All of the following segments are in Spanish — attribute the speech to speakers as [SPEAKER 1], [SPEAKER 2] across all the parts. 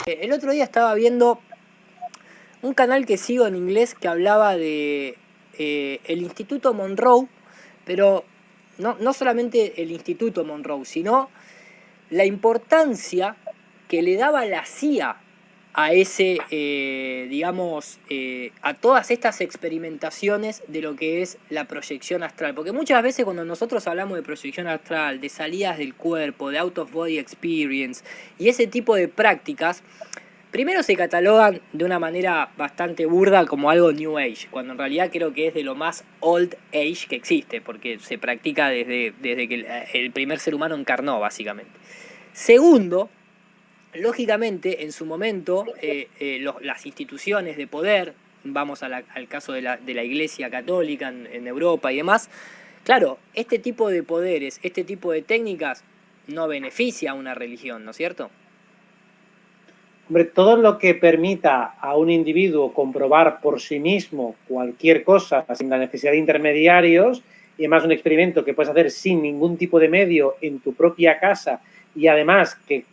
[SPEAKER 1] El otro día estaba viendo un canal que sigo en inglés que hablaba de el Instituto Monroe, pero no solamente el Instituto Monroe, sino la importancia que le daba la CIA a ese, a todas estas experimentaciones de lo que es la proyección astral. Porque muchas veces cuando nosotros hablamos de proyección astral, de salidas del cuerpo, de out of body experience y ese tipo de prácticas, primero se catalogan de una manera bastante burda como algo New Age, cuando en realidad creo que es de lo más Old Age que existe, porque se practica desde que el primer ser humano encarnó, básicamente. Segundo, lógicamente, en su momento, las instituciones de poder, vamos al caso de la Iglesia Católica en Europa y demás, claro, este tipo de poderes, este tipo de técnicas no beneficia a una religión, ¿no es cierto?
[SPEAKER 2] Hombre, todo lo que permita a un individuo comprobar por sí mismo cualquier cosa sin la necesidad de intermediarios, y además un experimento que puedes hacer sin ningún tipo de medio en tu propia casa y además que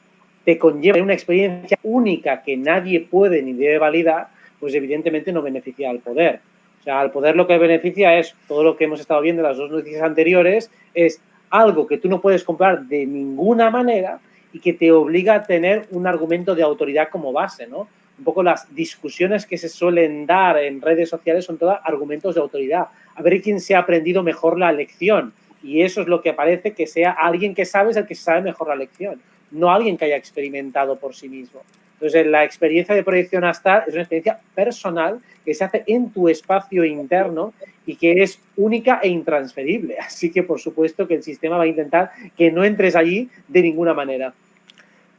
[SPEAKER 2] te conlleva una experiencia única que nadie puede ni debe validar, pues evidentemente no beneficia al poder. O sea, al poder lo que beneficia es todo lo que hemos estado viendo en las dos noticias anteriores, es algo que tú no puedes comprar de ninguna manera y que te obliga a tener un argumento de autoridad como base, ¿no? Un poco las discusiones que se suelen dar en redes sociales son todas argumentos de autoridad. A ver quién se ha aprendido mejor la lección. Y eso es lo que parece que sea alguien que sabe es el que sabe mejor la lección, no alguien que haya experimentado por sí mismo. Entonces, la experiencia de proyección astral es una experiencia personal que se hace en tu espacio interno y que es única e intransferible. Así que, por supuesto, que el sistema va a intentar que no entres allí de ninguna manera.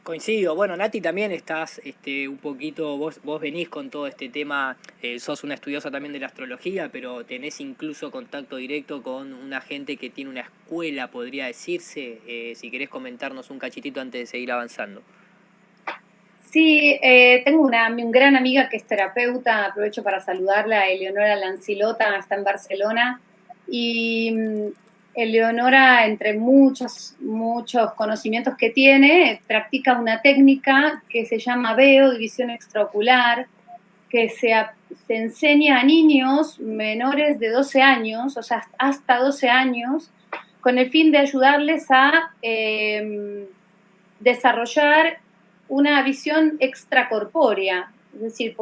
[SPEAKER 1] Coincido. Bueno, Nati, también estás un poquito, vos venís con todo este tema, sos una estudiosa también de la astrología, pero tenés incluso contacto directo con una gente que tiene una escuela, podría decirse. Si querés comentarnos un cachitito antes de seguir avanzando.
[SPEAKER 3] Sí, tengo una gran amiga que es terapeuta, aprovecho para saludarla, Eleonora Lancilota, está en Barcelona, y Eleonora, entre muchos conocimientos que tiene, practica una técnica que se llama VEO, división extraocular, que se enseña a niños menores de 12 años, o sea, hasta 12 años, con el fin de ayudarles a desarrollar una visión extracorpórea, es decir,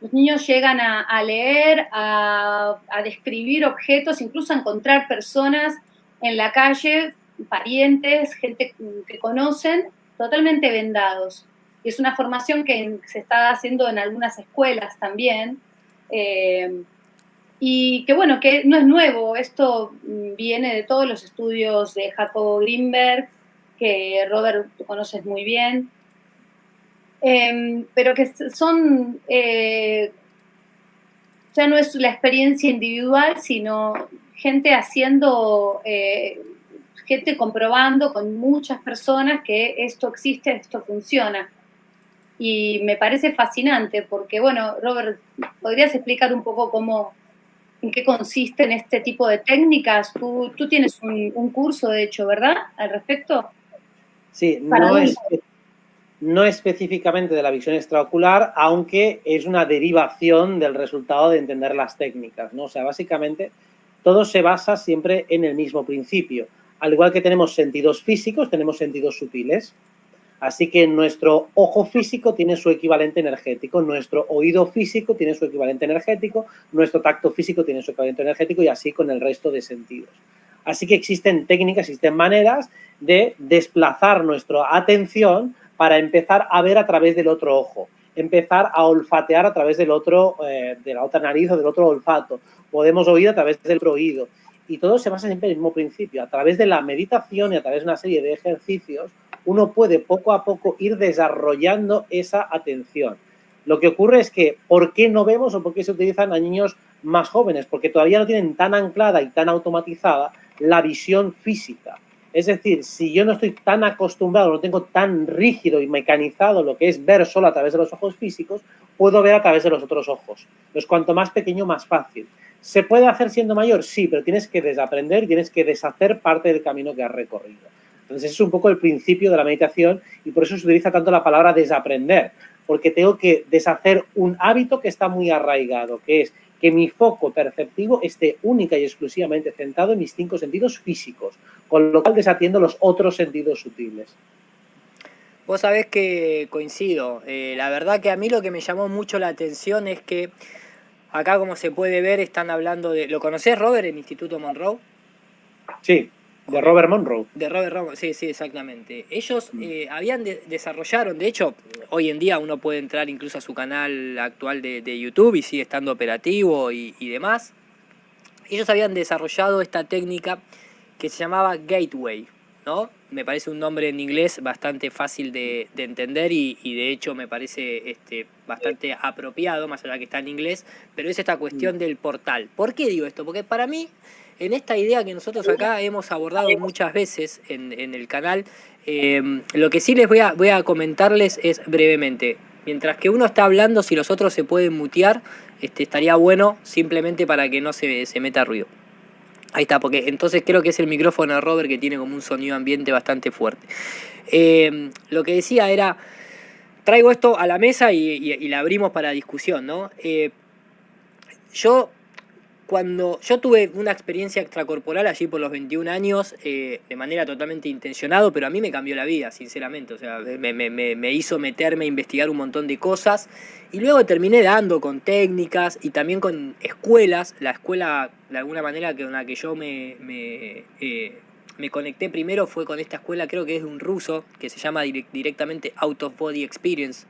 [SPEAKER 3] los niños llegan a leer, a describir objetos, incluso a encontrar personas en la calle, parientes, gente que conocen, totalmente vendados. Y es una formación que se está haciendo en algunas escuelas también, y que bueno, que no es nuevo, esto viene de todos los estudios de Jacobo Greenberg, que Robert tú conoces muy bien, pero que son, ya no es la experiencia individual, sino gente haciendo, gente comprobando con muchas personas que esto existe, esto funciona. Y me parece fascinante porque, bueno, Robert, ¿podrías explicar un poco en qué consisten este tipo de técnicas? Tú tienes un curso, de hecho, ¿verdad? Al respecto.
[SPEAKER 2] Sí, no específicamente de la visión extraocular, aunque es una derivación del resultado de entender las técnicas, ¿no? O sea, básicamente todo se basa siempre en el mismo principio. Al igual que tenemos sentidos físicos, tenemos sentidos sutiles. Así que nuestro ojo físico tiene su equivalente energético, nuestro oído físico tiene su equivalente energético, nuestro tacto físico tiene su equivalente energético y así con el resto de sentidos. Así que existen técnicas, existen maneras de desplazar nuestra atención para empezar a ver a través del otro ojo, empezar a olfatear a través del otro, de la otra nariz o del otro olfato. Podemos oír a través del otro oído. Y todo se basa siempre en el mismo principio. A través de la meditación y a través de una serie de ejercicios, uno puede poco a poco ir desarrollando esa atención. Lo que ocurre es que, ¿por qué no vemos o por qué se utilizan a niños más jóvenes? Porque todavía no tienen tan anclada y tan automatizada la visión física. Es decir, si yo no estoy tan acostumbrado, no tengo tan rígido y mecanizado lo que es ver solo a través de los ojos físicos, puedo ver a través de los otros ojos. Entonces, cuanto más pequeño, más fácil. ¿Se puede hacer siendo mayor? Sí, pero tienes que desaprender y tienes que deshacer parte del camino que has recorrido. Entonces es un poco el principio de la meditación y por eso se utiliza tanto la palabra desaprender, porque tengo que deshacer un hábito que está muy arraigado, que es que mi foco perceptivo esté única y exclusivamente centrado en mis 5 sentidos físicos, con lo cual desatiendo los otros sentidos sutiles.
[SPEAKER 1] Vos sabés que coincido. La verdad que a mí lo que me llamó mucho la atención es que acá, como se puede ver, están hablando de... ¿Lo conocés, Robert, el Instituto Monroe?
[SPEAKER 2] Sí, de Robert Monroe.
[SPEAKER 1] De Robert Monroe, sí, sí, exactamente. Ellos desarrollaron, de hecho, hoy en día uno puede entrar incluso a su canal actual de YouTube y sigue estando operativo y demás. Ellos habían desarrollado esta técnica que se llamaba Gateway, ¿no? Me parece un nombre en inglés bastante fácil de entender y de hecho me parece bastante apropiado, más allá que está en inglés, pero es esta cuestión del portal. ¿Por qué digo esto? Porque para mí, en esta idea que nosotros acá hemos abordado muchas veces en el canal, lo que sí les voy a comentarles es brevemente. Mientras que uno está hablando, si los otros se pueden mutear, estaría bueno simplemente para que no se meta ruido. Ahí está, porque entonces creo que es el micrófono de Robert que tiene como un sonido ambiente bastante fuerte. Lo que decía era, traigo esto a la mesa y la abrimos para discusión, ¿no? Cuando yo tuve una experiencia extracorporal allí por los 21 años, de manera totalmente intencionada, pero a mí me cambió la vida, sinceramente. O sea, me hizo meterme a investigar un montón de cosas. Y luego terminé dando con técnicas y también con escuelas. La escuela, de alguna manera, con la que yo me conecté primero fue con esta escuela, creo que es de un ruso, que se llama directamente Out of Body Experience.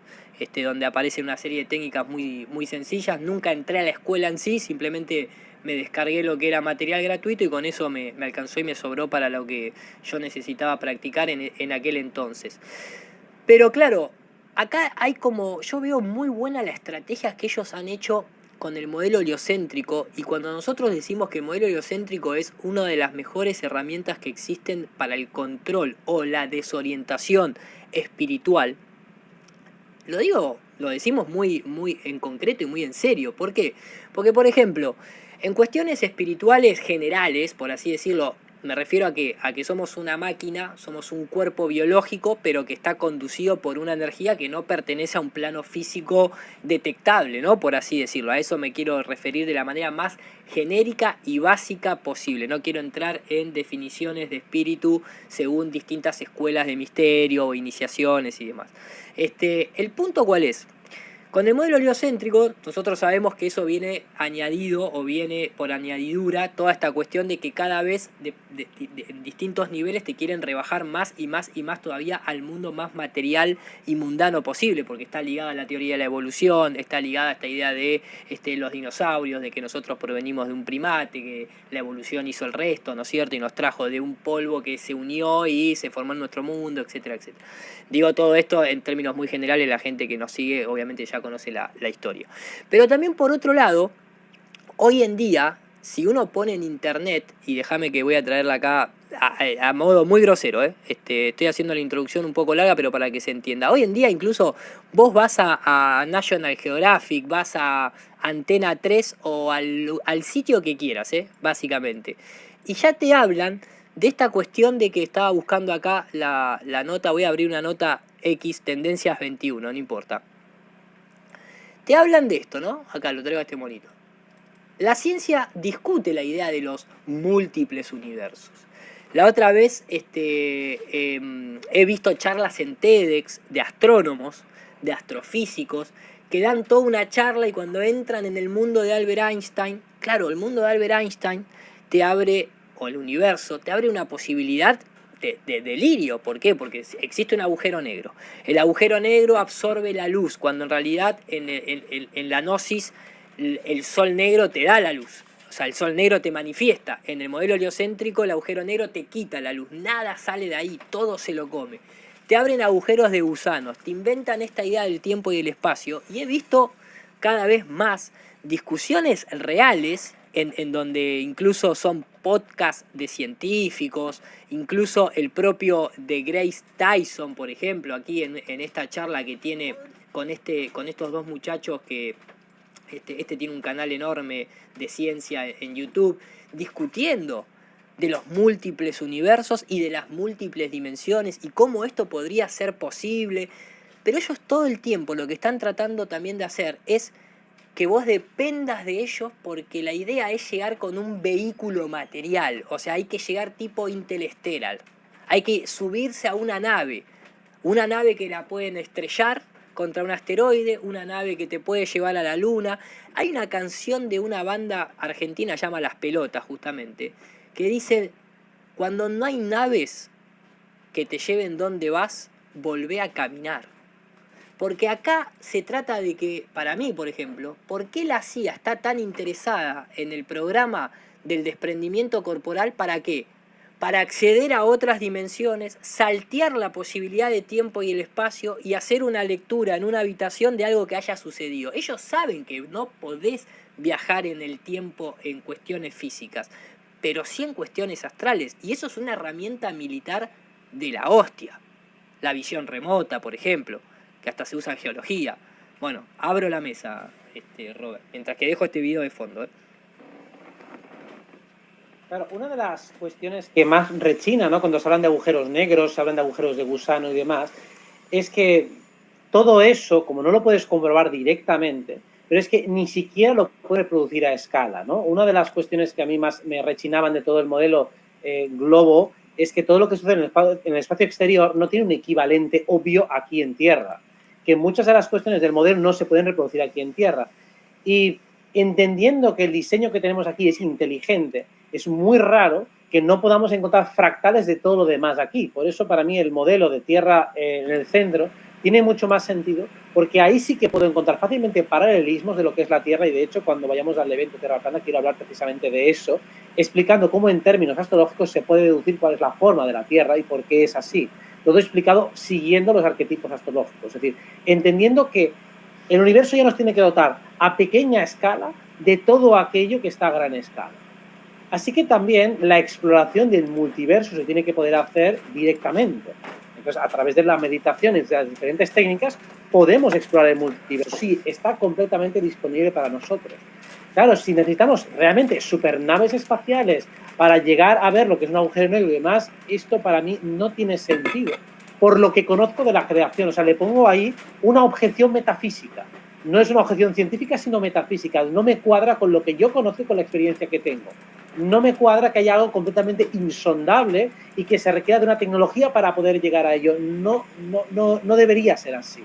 [SPEAKER 1] Donde aparece una serie de técnicas muy, muy sencillas. Nunca entré a la escuela en sí, simplemente me descargué lo que era material gratuito y con eso me alcanzó y me sobró para lo que yo necesitaba practicar en aquel entonces. Pero claro, acá hay como, yo veo muy buena la estrategia que ellos han hecho con el modelo heliocéntrico, y cuando nosotros decimos que el modelo heliocéntrico es una de las mejores herramientas que existen para el control o la desorientación espiritual, lo decimos muy, muy en concreto y muy en serio. ¿Por qué? Porque, por ejemplo, en cuestiones espirituales generales, por así decirlo, me refiero a que somos una máquina, somos un cuerpo biológico, pero que está conducido por una energía que no pertenece a un plano físico detectable, ¿no? Por así decirlo. A eso me quiero referir de la manera más genérica y básica posible. No quiero entrar en definiciones de espíritu según distintas escuelas de misterio o iniciaciones y demás. El punto, ¿cuál es? Con el modelo heliocéntrico, nosotros sabemos que eso viene añadido o viene por añadidura toda esta cuestión de que cada vez en distintos niveles te quieren rebajar más y más y más todavía al mundo más material y mundano posible, porque está ligada a la teoría de la evolución, está ligada a esta idea de los dinosaurios, de que nosotros provenimos de un primate, que la evolución hizo el resto, ¿no es cierto? Y nos trajo de un polvo que se unió y se formó en nuestro mundo, etcétera, etcétera. Digo todo esto en términos muy generales, la gente que nos sigue obviamente ya conoce la historia. Pero también por otro lado, hoy en día, si uno pone en internet, y déjame que voy a traerla acá a modo muy grosero, estoy haciendo la introducción un poco larga, pero para que se entienda. Hoy en día incluso vos vas a National Geographic, vas a Antena 3 o al sitio que quieras, básicamente. Y ya te hablan de esta cuestión de que estaba buscando acá la nota, voy a abrir una nota X, Tendencias 21, no importa. Te hablan de esto, ¿no? Acá lo traigo a este monito. La ciencia discute la idea de los múltiples universos. La otra vez he visto charlas en TEDx de astrónomos, de astrofísicos, que dan toda una charla y cuando entran en el mundo de Albert Einstein, claro, el mundo de Albert Einstein te abre, o el universo, te abre una posibilidad de delirio. ¿Por qué? Porque existe un agujero negro. El agujero negro absorbe la luz, cuando en realidad en la gnosis el sol negro te da la luz. O sea, el sol negro te manifiesta. En el modelo heliocéntrico el agujero negro te quita la luz. Nada sale de ahí, todo se lo come. Te abren agujeros de gusanos, te inventan esta idea del tiempo y del espacio. Y he visto cada vez más discusiones reales en donde incluso son podcasts de científicos, incluso el propio de Grace Tyson, por ejemplo, aquí en esta charla que tiene con estos dos muchachos que tiene un canal enorme de ciencia en YouTube, discutiendo de los múltiples universos y de las múltiples dimensiones y cómo esto podría ser posible. Pero ellos todo el tiempo lo que están tratando también de hacer es que vos dependas de ellos, porque la idea es llegar con un vehículo material. O sea, hay que llegar tipo Interstellar. Hay que subirse a una nave que la pueden estrellar contra un asteroide, una nave que te puede llevar a la luna. Hay una canción de una banda argentina, llama Las Pelotas justamente, que dice: cuando no hay naves que te lleven donde vas, volvé a caminar. Porque acá se trata de que, para mí, por ejemplo, ¿por qué la CIA está tan interesada en el programa del desprendimiento corporal? ¿Para qué? Para acceder a otras dimensiones, saltear la posibilidad de tiempo y el espacio y hacer una lectura en una habitación de algo que haya sucedido. Ellos saben que no podés viajar en el tiempo en cuestiones físicas, pero sí en cuestiones astrales. Y eso es una herramienta militar de la hostia. La visión remota, por ejemplo, que hasta se usa en geología. Bueno, abro la mesa, Robert, mientras que dejo este video de fondo.
[SPEAKER 2] Claro, una de las cuestiones que más rechina, ¿no?, cuando se hablan de agujeros negros, se hablan de agujeros de gusano y demás, es que todo eso, como no lo puedes comprobar directamente, pero es que ni siquiera lo puede producir a escala, ¿no? Una de las cuestiones que a mí más me rechinaban de todo el modelo globo es que todo lo que sucede en el espacio exterior no tiene un equivalente obvio aquí en Tierra, que muchas de las cuestiones del modelo no se pueden reproducir aquí en Tierra. Y entendiendo que el diseño que tenemos aquí es inteligente, es muy raro que no podamos encontrar fractales de todo lo demás aquí. Por eso, para mí, el modelo de Tierra en el centro tiene mucho más sentido, porque ahí sí que puedo encontrar fácilmente paralelismos de lo que es la Tierra, y de hecho, cuando vayamos al evento Tierra Plana, quiero hablar precisamente de eso, explicando cómo en términos astrológicos se puede deducir cuál es la forma de la Tierra y por qué es así. Todo explicado siguiendo los arquetipos astrológicos, es decir, entendiendo que el universo ya nos tiene que dotar a pequeña escala de todo aquello que está a gran escala. Así que también la exploración del multiverso se tiene que poder hacer directamente. Entonces, a través de las meditaciones, de las diferentes técnicas, podemos explorar el multiverso. Sí, está completamente disponible para nosotros. Claro, si necesitamos realmente supernaves espaciales para llegar a ver lo que es un agujero negro y demás, esto para mí no tiene sentido, por lo que conozco de la creación. O sea, le pongo ahí una objeción metafísica. No es una objeción científica, sino metafísica. No me cuadra con lo que yo conozco, con la experiencia que tengo. No me cuadra que haya algo completamente insondable y que se requiera de una tecnología para poder llegar a ello. No debería ser así.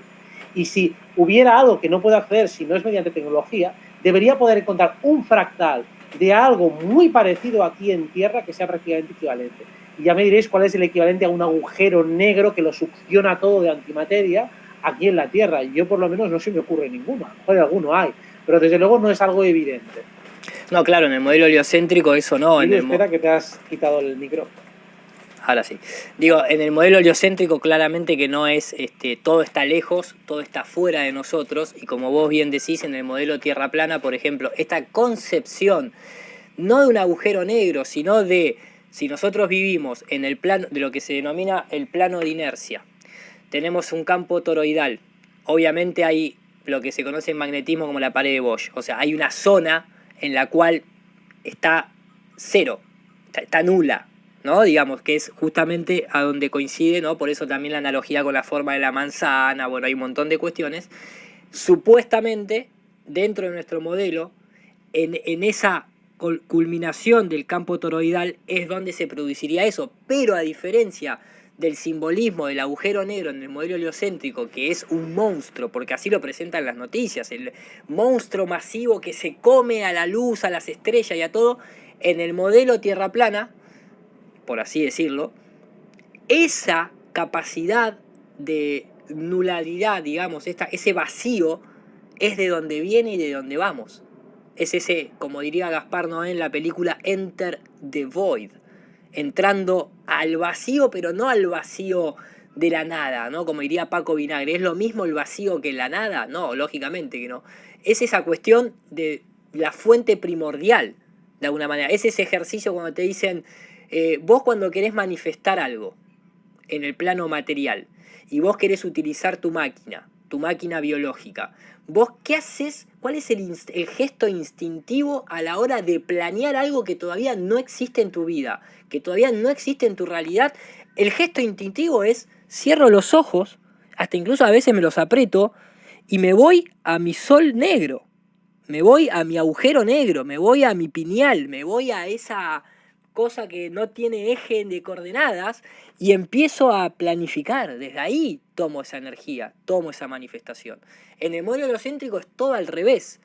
[SPEAKER 2] Y si hubiera algo que no pueda hacer si no es mediante tecnología, debería poder encontrar un fractal de algo muy parecido aquí en Tierra que sea prácticamente equivalente. Y ya me diréis cuál es el equivalente a un agujero negro que lo succiona todo de antimateria aquí en la Tierra. Yo por lo menos no se me ocurre ninguno. A lo mejor alguno hay, pero desde luego no es algo evidente.
[SPEAKER 1] No, claro, en el modelo heliocéntrico eso no.
[SPEAKER 2] Espera que te has quitado el micro.
[SPEAKER 1] Ahora sí. Digo, en el modelo heliocéntrico claramente que no es, todo está lejos, todo está fuera de nosotros, y como vos bien decís, en el modelo Tierra Plana, por ejemplo, esta concepción no de un agujero negro, sino de, si nosotros vivimos en el plano de lo que se denomina el plano de inercia, tenemos un campo toroidal, obviamente hay lo que se conoce en magnetismo como la pared de Bosch, o sea, hay una zona en la cual está cero, está nula, ¿no? Digamos que es justamente a donde coincide, ¿no? Por eso también la analogía con la forma de la manzana, bueno, hay un montón de cuestiones. Supuestamente, dentro de nuestro modelo, en esa culminación del campo toroidal es donde se produciría eso, pero a diferencia del simbolismo del agujero negro en el modelo heliocéntrico, que es un monstruo, porque así lo presentan las noticias, el monstruo masivo que se come a la luz, a las estrellas y a todo, en el modelo Tierra Plana, por así decirlo, esa capacidad de nulidad, digamos, ese vacío, es de donde viene y de donde vamos. Es ese, como diría Gaspar Noé en la película Enter the Void, entrando al vacío, pero no al vacío de la nada, ¿no? Como diría Paco Vinagre, ¿es lo mismo el vacío que la nada? No, lógicamente que no. Es esa cuestión de la fuente primordial, de alguna manera. Es ese ejercicio cuando te dicen, vos cuando querés manifestar algo en el plano material y vos querés utilizar tu máquina, tu máquina biológica. ¿Vos qué haces? ¿Cuál es el gesto instintivo a la hora de planear algo que todavía no existe en tu vida, que todavía no existe en tu realidad? El gesto instintivo es, cierro los ojos, hasta incluso a veces me los aprieto, y me voy a mi sol negro, me voy a mi agujero negro, me voy a mi pineal, me voy a esa cosa que no tiene eje de coordenadas y empiezo a planificar. Desde ahí tomo esa energía, tomo esa manifestación. En el modelo holocéntrico es todo al revés.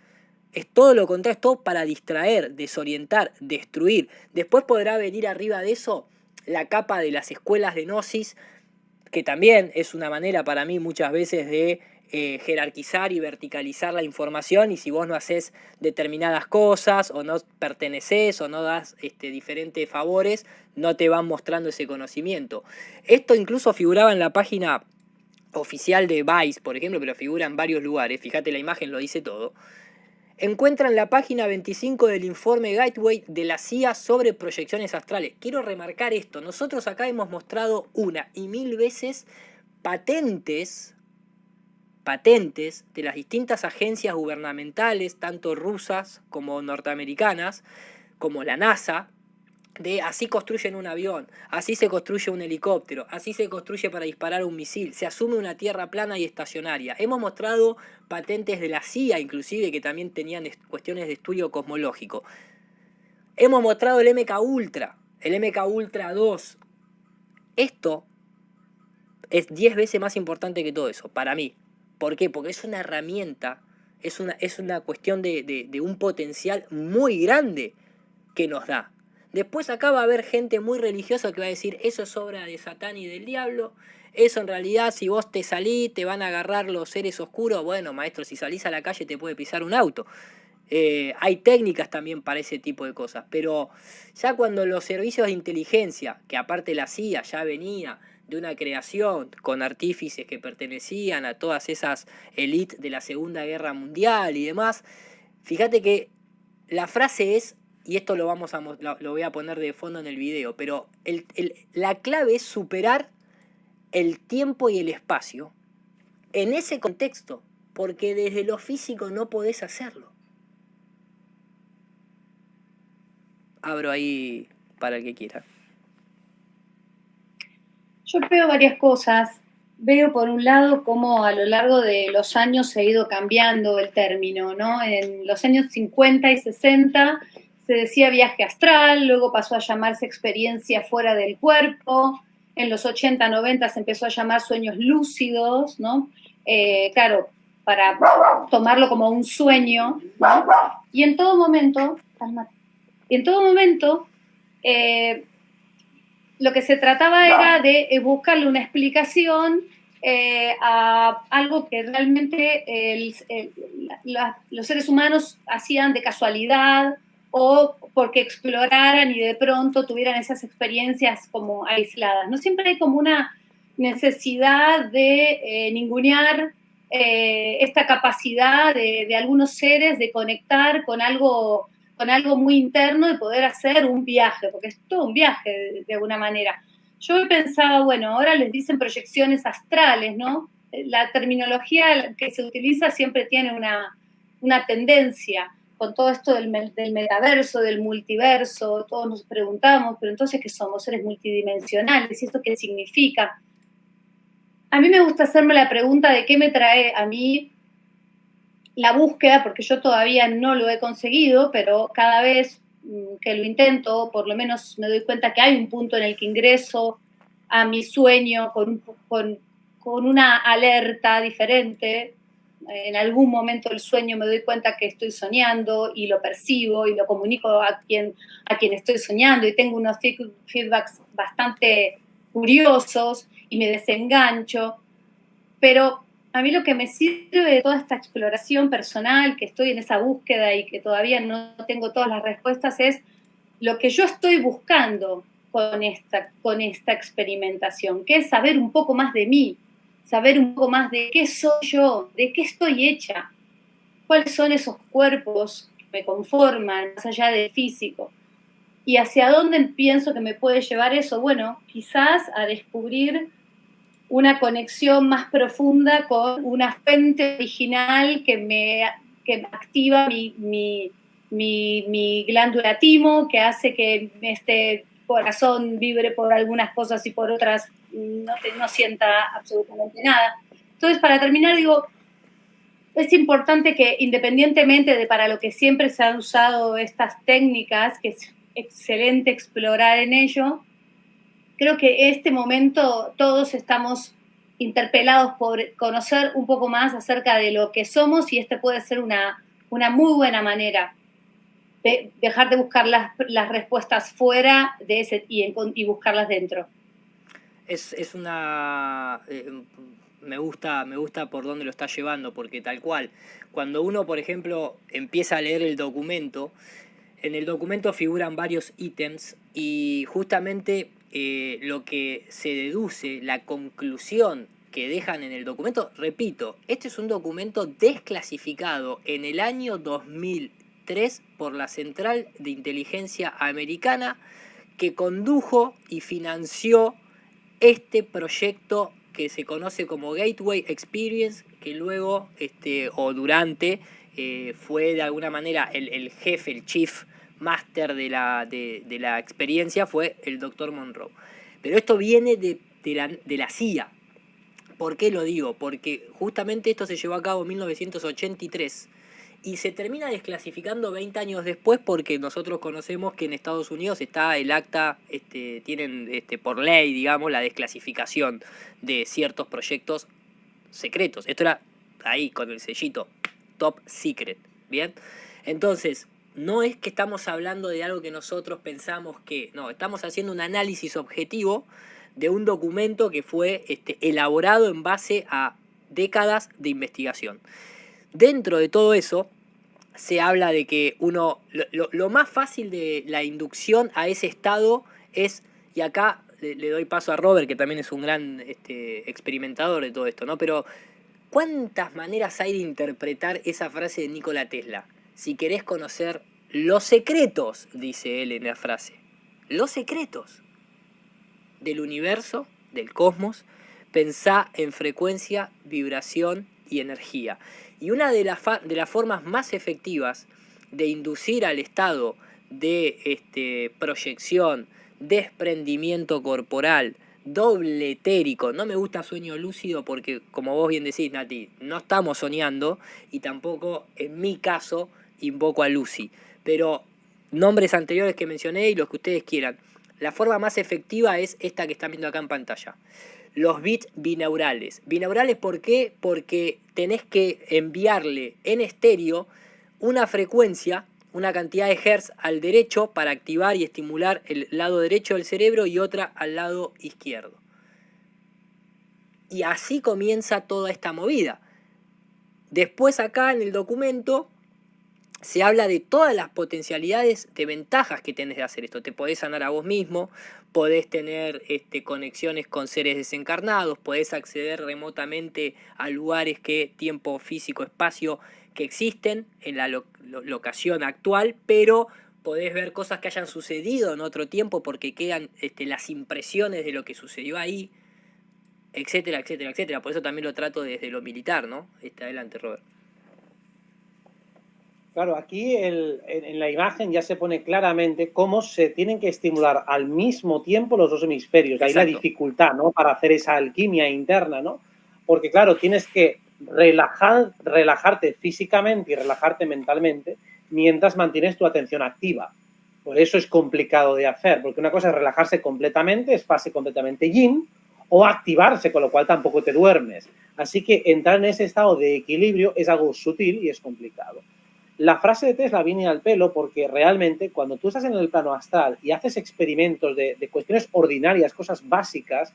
[SPEAKER 1] Es todo lo contrario, es todo para distraer, desorientar, destruir. Después podrá venir arriba de eso la capa de las escuelas de Gnosis, que también es una manera para mí muchas veces de jerarquizar y verticalizar la información, y si vos no haces determinadas cosas o no perteneces o no das diferentes favores, no te van mostrando ese conocimiento. Esto incluso figuraba en la página oficial de Vice, por ejemplo, pero figura en varios lugares, fíjate la imagen lo dice todo. Encuentran la página 25 del informe Gateway de la CIA sobre proyecciones astrales. Quiero remarcar esto, nosotros acá hemos mostrado una y mil veces patentes de las distintas agencias gubernamentales, tanto rusas como norteamericanas, como la NASA, de así construyen un avión, así se construye un helicóptero, así se construye para disparar un misil, se asume una tierra plana y estacionaria. Hemos mostrado patentes de la CIA, inclusive, que también tenían cuestiones de estudio cosmológico. Hemos mostrado el MK Ultra, el MK Ultra 2. Esto es 10 veces más importante que todo eso, para mí. ¿Por qué? Porque es una herramienta, es una cuestión de un potencial muy grande que nos da. Después acá va a haber gente muy religiosa que va a decir, eso es obra de Satán y del diablo, eso en realidad si vos te salís te van a agarrar los seres oscuros. Bueno, maestro, si salís a la calle te puede pisar un auto. Hay técnicas también para ese tipo de cosas, pero ya cuando los servicios de inteligencia, que aparte la CIA ya venía de una creación con artífices que pertenecían a todas esas élites de la Segunda Guerra Mundial y demás, fíjate que la frase es, y esto lo voy a poner de fondo en el video, pero la clave es superar el tiempo y el espacio en ese contexto, porque desde lo físico no podés hacerlo. Abro ahí para el que quiera.
[SPEAKER 3] Yo veo varias cosas. Veo por un lado cómo a lo largo de los años se ha ido cambiando el término, ¿no? En los años 50 y 60 se decía viaje astral, luego pasó a llamarse experiencia fuera del cuerpo, en los 80, 90 se empezó a llamar sueños lúcidos, ¿no? Claro, para tomarlo como un sueño, ¿no? Y en todo momento, lo que se trataba era de buscarle una explicación a algo que realmente los seres humanos hacían de casualidad o porque exploraran y de pronto tuvieran esas experiencias como aisladas. No siempre hay como una necesidad de ningunear esta capacidad de algunos seres de conectar con algo muy interno y poder hacer un viaje, porque es todo un viaje de alguna manera. Yo pensaba, bueno, ahora les dicen proyecciones astrales, ¿no? La terminología que se utiliza siempre tiene una tendencia con todo esto del metaverso, del multiverso, todos nos preguntamos, pero entonces, ¿qué somos? Seres multidimensionales, ¿y esto qué significa? A mí me gusta hacerme la pregunta de qué me trae a mí la búsqueda, porque yo todavía no lo he conseguido, pero cada vez que lo intento, por lo menos me doy cuenta que hay un punto en el que ingreso a mi sueño con una alerta diferente. En algún momento del sueño me doy cuenta que estoy soñando y lo percibo y lo comunico a quien estoy soñando y tengo unos feedbacks bastante curiosos y me desengancho, pero a mí lo que me sirve de toda esta exploración personal, que estoy en esa búsqueda y que todavía no tengo todas las respuestas, es lo que yo estoy buscando con esta experimentación, que es saber un poco más de mí, saber un poco más de qué soy yo, de qué estoy hecha, cuáles son esos cuerpos que me conforman, más allá del físico, y hacia dónde pienso que me puede llevar eso. Bueno, quizás a descubrir una conexión más profunda con una fuente original que me activa mi glándula timo, que hace que este corazón vibre por algunas cosas y por otras no sienta absolutamente nada. Entonces, para terminar, digo, es importante que independientemente de para lo que siempre se han usado estas técnicas, que es excelente explorar en ello, creo que este momento todos estamos interpelados por conocer un poco más acerca de lo que somos y este puede ser una muy buena manera de dejar de buscar las respuestas fuera de ese y buscarlas dentro.
[SPEAKER 1] Es una... me gusta por dónde lo está llevando, porque tal cual, cuando uno, por ejemplo, empieza a leer el documento, en el documento figuran varios ítems y justamente lo que se deduce, la conclusión que dejan en el documento, repito, este es un documento desclasificado en el año 2003 por la Central de Inteligencia Americana, que condujo y financió este proyecto que se conoce como Gateway Experience, que luego, o durante, fue de alguna manera el jefe, el chief master de la experiencia, fue el Dr. Monroe. Pero esto viene de la CIA. ¿Por qué lo digo? Porque justamente esto se llevó a cabo en 1983 y se termina desclasificando 20 años después, porque nosotros conocemos que en Estados Unidos está el acta, tienen por ley, digamos, la desclasificación de ciertos proyectos secretos. Esto era ahí con el sellito Top Secret, ¿bien? Entonces, no es que estamos hablando de algo que nosotros pensamos que... No, estamos haciendo un análisis objetivo de un documento que fue elaborado en base a décadas de investigación. Dentro de todo eso, se habla de que lo más fácil de la inducción a ese estado es, y acá le doy paso a Robert, que también es un gran experimentador de todo esto, ¿no? Pero, ¿cuántas maneras hay de interpretar esa frase de Nikola Tesla? Si querés conocer los secretos, dice él en la frase, los secretos del universo, del cosmos, pensá en frecuencia, vibración y energía. Y una de las formas más efectivas de inducir al estado de proyección, desprendimiento corporal, doble etérico, no me gusta sueño lúcido porque, como vos bien decís, Nati, no estamos soñando y tampoco, en mi caso, invoco a Lucy. Pero nombres anteriores que mencioné y los que ustedes quieran. La forma más efectiva es esta que están viendo acá en pantalla. Los bits binaurales. ¿Binaurales por qué? Porque tenés que enviarle en estéreo una frecuencia, una cantidad de hertz al derecho para activar y estimular el lado derecho del cerebro y otra al lado izquierdo. Y así comienza toda esta movida. Después acá en el documento se habla de todas las potencialidades de ventajas que tenés de hacer esto. Te podés sanar a vos mismo, podés tener conexiones con seres desencarnados, podés acceder remotamente a lugares que tiempo, físico, espacio que existen en la locación actual, pero podés ver cosas que hayan sucedido en otro tiempo porque quedan las impresiones de lo que sucedió ahí, etcétera, etcétera, etcétera. Por eso también lo trato desde lo militar, ¿no? Adelante, Robert.
[SPEAKER 2] Claro, aquí en la imagen ya se pone claramente cómo se tienen que estimular al mismo tiempo los dos hemisferios. Ahí la dificultad, ¿no? Para hacer esa alquimia interna, ¿no? Porque, claro, tienes que relajarte físicamente y relajarte mentalmente mientras mantienes tu atención activa. Por eso es complicado de hacer, porque una cosa es relajarse completamente, es fase completamente yin, o activarse, con lo cual tampoco te duermes. Así que entrar en ese estado de equilibrio es algo sutil y es complicado. La frase de Tesla viene al pelo porque realmente cuando tú estás en el plano astral y haces experimentos de cuestiones ordinarias, cosas básicas,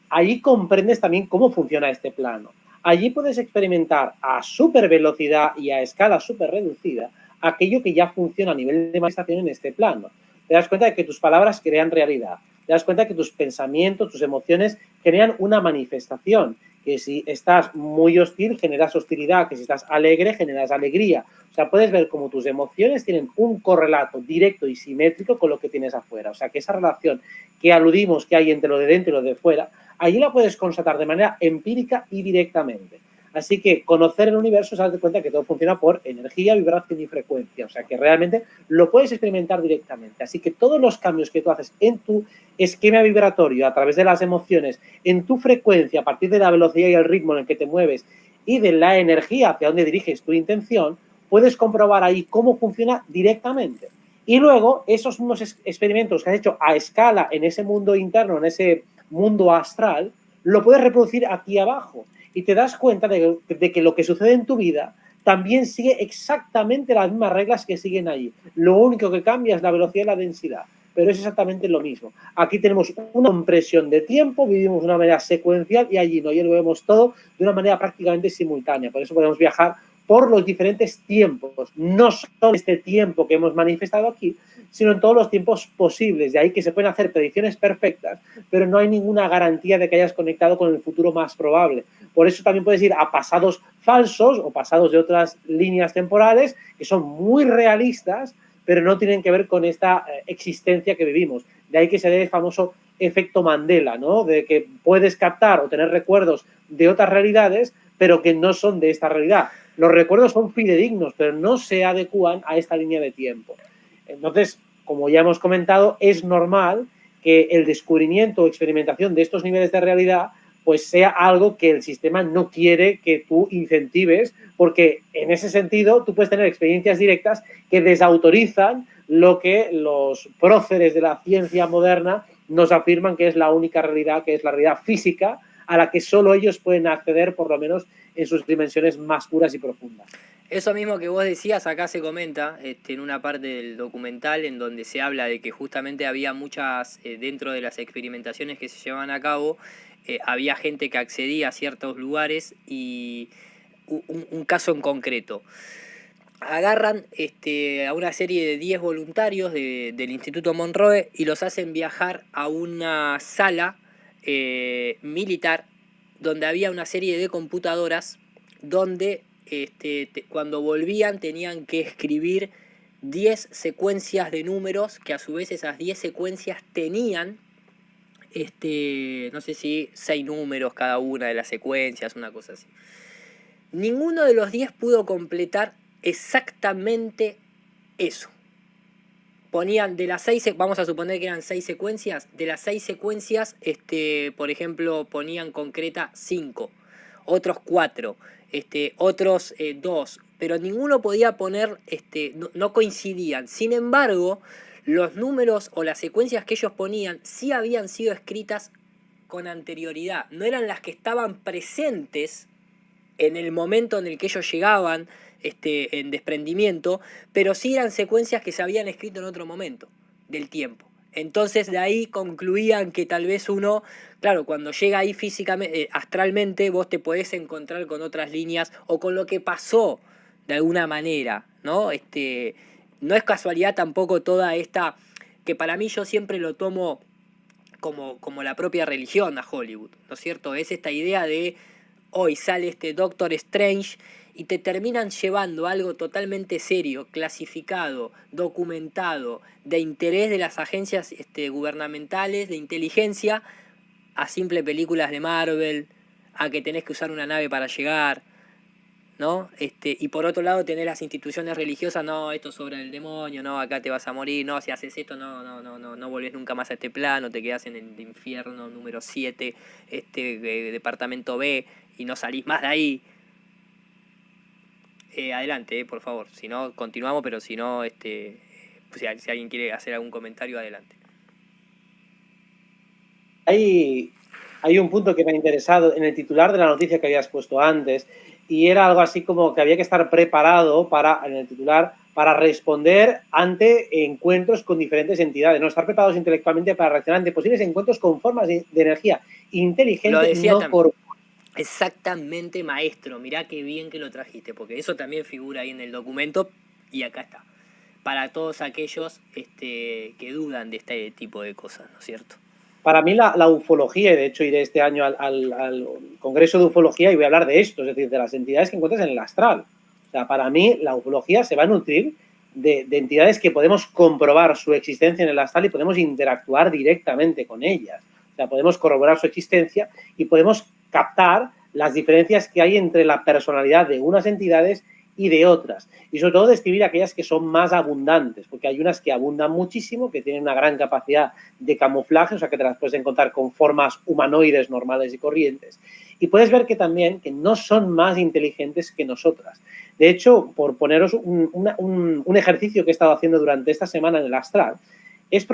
[SPEAKER 2] allí comprendes también cómo funciona este plano. Allí puedes experimentar a súper velocidad y a escala súper reducida aquello que ya funciona a nivel de manifestación en este plano. Te das cuenta de que tus palabras crean realidad. Te das cuenta de que tus pensamientos, tus emociones crean una manifestación. Que si estás muy hostil, generas hostilidad. Que si estás alegre, generas alegría. O sea, puedes ver cómo tus emociones tienen un correlato directo y simétrico con lo que tienes afuera. O sea, que esa relación que aludimos que hay entre lo de dentro y lo de fuera, allí la puedes constatar de manera empírica y directamente. Así que conocer el universo es darte cuenta que todo funciona por energía, vibración y frecuencia. O sea, que realmente lo puedes experimentar directamente. Así que todos los cambios que tú haces en tu esquema vibratorio, a través de las emociones, en tu frecuencia, a partir de la velocidad y el ritmo en el que te mueves y de la energía hacia donde diriges tu intención, puedes comprobar ahí cómo funciona directamente. Y luego, esos mismos experimentos que has hecho a escala en ese mundo interno, en ese mundo astral, lo puedes reproducir aquí abajo. Y te das cuenta de que lo que sucede en tu vida también sigue exactamente las mismas reglas que siguen allí. Lo único que cambia es la velocidad y la densidad, pero es exactamente lo mismo. Aquí tenemos una compresión de tiempo, vivimos de una manera secuencial y allí no, y lo vemos todo de una manera prácticamente simultánea. Por eso podemos viajar por los diferentes tiempos, no solo este tiempo que hemos manifestado aquí, sino en todos los tiempos posibles. De ahí que se pueden hacer predicciones perfectas, pero no hay ninguna garantía de que hayas conectado con el futuro más probable. Por eso también puedes ir a pasados falsos o pasados de otras líneas temporales que son muy realistas, pero no tienen que ver con esta existencia que vivimos. De ahí que se dé el famoso efecto Mandela, ¿no? De que puedes captar o tener recuerdos de otras realidades, pero que no son de esta realidad. Los recuerdos son fidedignos, pero no se adecúan a esta línea de tiempo. Entonces, como ya hemos comentado, es normal que el descubrimiento o experimentación de estos niveles de realidad pues sea algo que el sistema no quiere que tú incentives, porque en ese sentido tú puedes tener experiencias directas que desautorizan lo que los próceres de la ciencia moderna nos afirman que es la única realidad, que es la realidad física, a la que solo ellos pueden acceder, por lo menos en sus dimensiones más puras y profundas.
[SPEAKER 1] Eso mismo que vos decías, acá se comenta en una parte del documental en donde se habla de que justamente había muchas, dentro de las experimentaciones que se llevaban a cabo, había gente que accedía a ciertos lugares y un caso en concreto. Agarran a una serie de 10 voluntarios del Instituto Monroe y los hacen viajar a una sala militar donde había una serie de computadoras donde cuando volvían tenían que escribir 10 secuencias de números, que a su vez esas 10 secuencias tenían, no sé si 6 números cada una de las secuencias, una cosa así. Ninguno de los 10 pudo completar exactamente eso. Ponían de las 6, vamos a suponer que eran 6 secuencias, de las 6 secuencias, por ejemplo, ponían concreta 5, otros 4, otros 2, pero ninguno podía poner, no coincidían. Sin embargo, los números o las secuencias que ellos ponían sí habían sido escritas con anterioridad, no eran las que estaban presentes en el momento en el que ellos llegaban en desprendimiento, pero sí eran secuencias que se habían escrito en otro momento del tiempo. Entonces de ahí concluían que tal vez uno, claro, cuando llega ahí físicamente, astralmente, vos te podés encontrar con otras líneas o con lo que pasó de alguna manera, ¿no? No es casualidad tampoco toda esta, que para mí yo siempre lo tomo como la propia religión a Hollywood, ¿no es cierto? Es esta idea de hoy sale este Doctor Strange y te terminan llevando algo totalmente serio, clasificado, documentado, de interés de las agencias gubernamentales, de inteligencia, a simple películas de Marvel, a que tenés que usar una nave para llegar, ¿no? Y por otro lado tenés las instituciones religiosas, no, esto es obra del demonio, no, acá te vas a morir, no, si haces esto, no volvés nunca más a este plano, te quedás en el infierno número 7, departamento B, y no salís más de ahí. Adelante, por favor, si no, continuamos, pero si no, si alguien quiere hacer algún comentario, adelante.
[SPEAKER 2] Hay un punto que me ha interesado en el titular de la noticia que habías puesto antes, y era algo así como que había que estar preparado en el titular, para responder ante encuentros con diferentes entidades, no estar preparados intelectualmente para reaccionar ante posibles encuentros con formas de energía inteligente, no corpórea.
[SPEAKER 1] Exactamente, maestro, mirá qué bien que lo trajiste, porque eso también figura ahí en el documento y acá está, para todos aquellos que dudan de este tipo de cosas, ¿no es cierto?
[SPEAKER 2] Para mí la ufología, y de hecho iré este año al Congreso de Ufología y voy a hablar de esto, es decir, de las entidades que encuentras en el astral. O sea, para mí la ufología se va a nutrir de entidades que podemos comprobar su existencia en el astral y podemos interactuar directamente con ellas. O sea, podemos corroborar su existencia y podemos captar las diferencias que hay entre la personalidad de unas entidades y de otras. Y sobre todo describir aquellas que son más abundantes, porque hay unas que abundan muchísimo, que tienen una gran capacidad de camuflaje, o sea, que te las puedes encontrar con formas humanoides normales y corrientes. Y puedes ver que también que no son más inteligentes que nosotras. De hecho, por poneros un ejercicio que he estado haciendo durante esta semana en el astral, es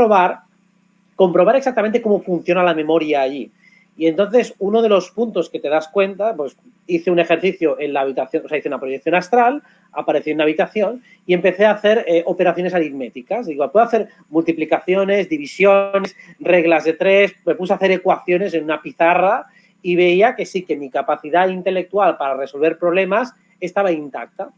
[SPEAKER 2] comprobar exactamente cómo funciona la memoria allí. Y entonces, uno de los puntos que te das cuenta, pues hice un ejercicio en la habitación, o sea, hice una proyección astral, aparecí en una habitación y empecé a hacer operaciones aritméticas. Digo, puedo hacer multiplicaciones, divisiones, reglas de 3, me puse a hacer ecuaciones en una pizarra y veía que sí, que mi capacidad intelectual para resolver problemas estaba intacta.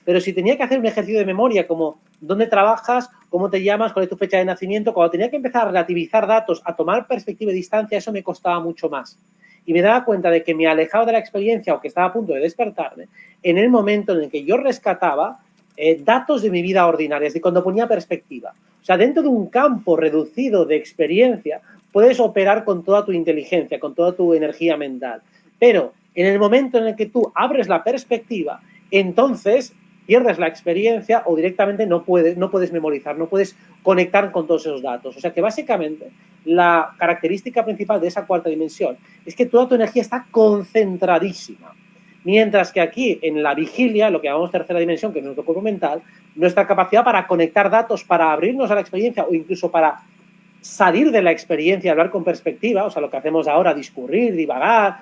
[SPEAKER 2] Pero si tenía que hacer un ejercicio de memoria como dónde trabajas, cómo te llamas, cuál es tu fecha de nacimiento, cuando tenía que empezar a relativizar datos, a tomar perspectiva y distancia, eso me costaba mucho más. Y me daba cuenta de que me alejaba de la experiencia o que estaba a punto de despertarme en el momento en el que yo rescataba datos de mi vida ordinaria, es decir, cuando ponía perspectiva. O sea, dentro de un campo reducido de experiencia, puedes operar con toda tu inteligencia, con toda tu energía mental. Pero en el momento en el que tú abres la perspectiva, entonces pierdes la experiencia o directamente no puedes memorizar, no puedes conectar con todos esos datos. O sea que básicamente la característica principal de esa cuarta dimensión es que toda tu energía está concentradísima. Mientras que aquí, en la vigilia, lo que llamamos tercera dimensión, que es nuestro cuerpo mental, nuestra capacidad para conectar datos, para abrirnos a la experiencia o incluso para salir de la experiencia, hablar con perspectiva, o sea, lo que hacemos ahora, discurrir, divagar,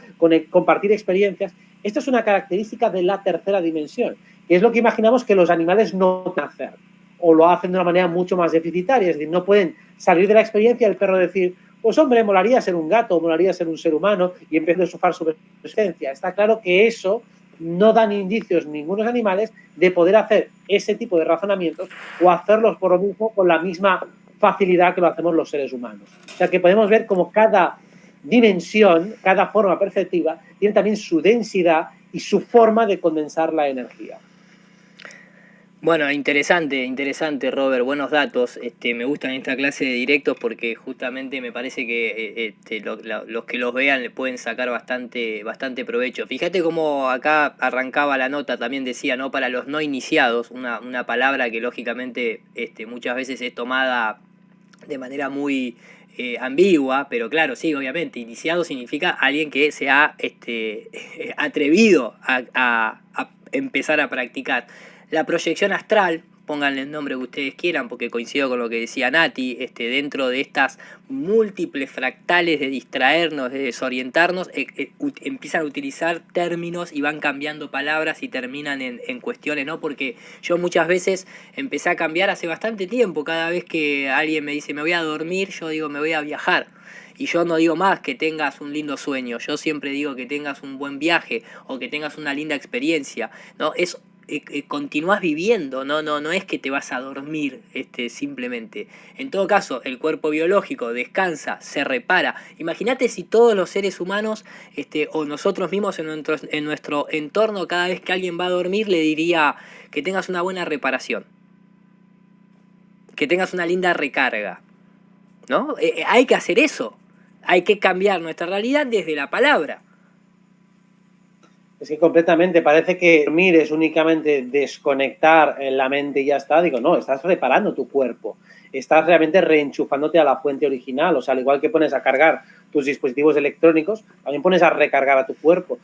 [SPEAKER 2] compartir experiencias, esto es una característica de la tercera dimensión, que es lo que imaginamos que los animales no pueden hacer, o lo hacen de una manera mucho más deficitaria, es decir, no pueden salir de la experiencia, el perro decir, pues hombre, molaría ser un gato, molaría ser un ser humano, y empieza a sofar sobre su existencia. Está claro que eso no dan indicios ningunos animales de poder hacer ese tipo de razonamientos o hacerlos por lo mismo con la misma facilidad que lo hacemos los seres humanos. O sea que podemos ver como cada dimensión, cada forma perceptiva, tiene también su densidad y su forma de condensar la energía.
[SPEAKER 1] Bueno, interesante, Robert, buenos datos. Me gustan esta clase de directos porque justamente me parece que los que los vean le pueden sacar bastante provecho. Fíjate cómo acá arrancaba la nota, también decía, ¿no? Para los no iniciados, una palabra que lógicamente muchas veces es tomada de manera muy ambigua, pero claro, sí, obviamente, iniciado significa alguien que se ha atrevido a empezar a practicar. La proyección astral, pónganle el nombre que ustedes quieran, porque coincido con lo que decía Nati, dentro de estas múltiples fractales de distraernos, de desorientarnos, empiezan a utilizar términos y van cambiando palabras y terminan en cuestiones, ¿no? Porque yo muchas veces empecé a cambiar hace bastante tiempo, cada vez que alguien me dice me voy a dormir, yo digo me voy a viajar. Y yo no digo más que tengas un lindo sueño, yo siempre digo que tengas un buen viaje o que tengas una linda experiencia, ¿no? Es continúas viviendo, no es que te vas a dormir simplemente. En todo caso, el cuerpo biológico descansa, se repara. Imagínate si todos los seres humanos o nosotros mismos en nuestro entorno, cada vez que alguien va a dormir, le diría que tengas una buena reparación, que tengas una linda recarga, ¿no? Hay que hacer eso, hay que cambiar nuestra realidad desde la palabra.
[SPEAKER 2] Es que completamente, parece que dormir es únicamente desconectar la mente y ya está. Digo, no, estás reparando tu cuerpo, estás realmente reenchufándote a la fuente original. O sea, al igual que pones a cargar tus dispositivos electrónicos, también pones a recargar a tu cuerpo.